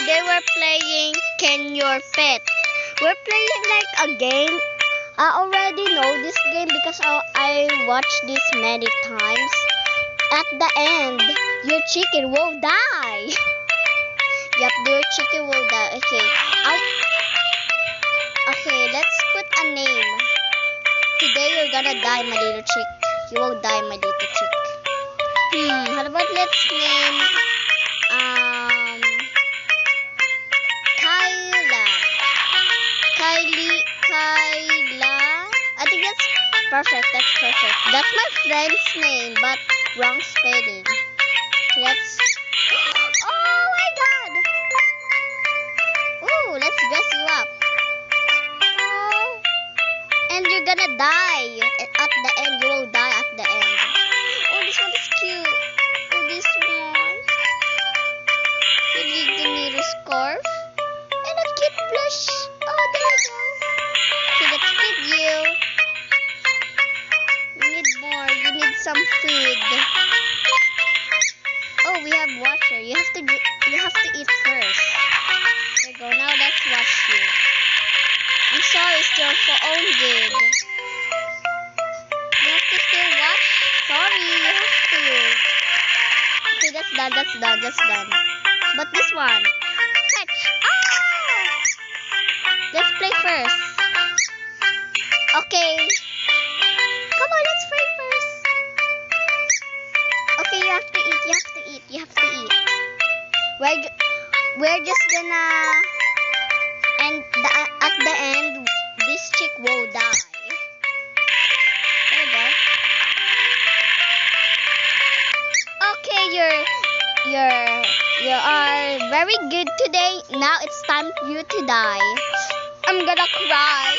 Today we're playing Can Your Pet. We're playing like a game. I already know this game because I watched this many times. At the end, your chicken will die. Yep, your chicken will die. Okay, let's put a name. Today you're gonna die, my little chick. You will die, my little chick. How about let's name Kyla. I think that's perfect. That's perfect. That's my friend's name, but wrong spelling. Let's. Oh my God! Ooh, let's dress you up. Oh, and you're gonna die at the end. You will die at the end. Oh, this one is cute. Oh, this one. You need a scarf and a cute blush. Oh, there you go. Okay, let's feed you. You need more. You need some food. Oh, we have water. You have to eat first. There you go. Now let's watch you. I'm sorry, it's your own good. You have to still watch. Sorry, you have to. Okay, that's done. That's done. But this one. Catch. Ah! Let's play first. Okay. Come on, let's play first. Okay, you have to eat. We're just gonna at the end this chick will die. There you go. Okay, you are very good today. Now it's time for you to die. I'm gonna cry.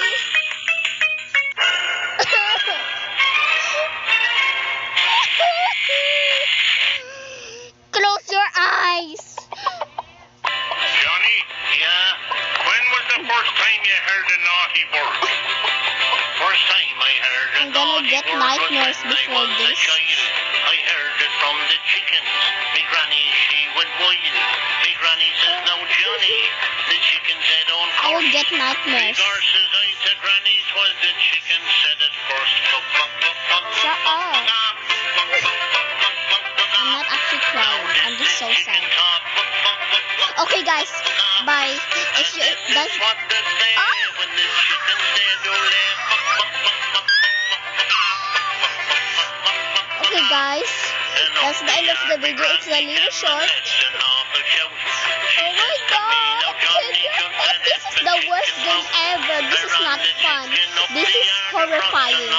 Close your eyes. Johnny, yeah? When was the first time you heard a naughty word? First time I heard a I'm gonna naughty get word nightmares was when before I was a this. child. I heard it from the chickens. Me granny, she went wild. Me granny says, "Now Johnny, the chickens head on I will course." get nightmares. Me says I to granny, 'twas the chickens said it first. Shut up. I'm not actually crying. I'm just so sad. Okay, guys. Bye. If you guys. Okay, guys. That's the end of the video. It's a little short. Oh my God! This is the worst game ever. This is not fun. This is horrifying.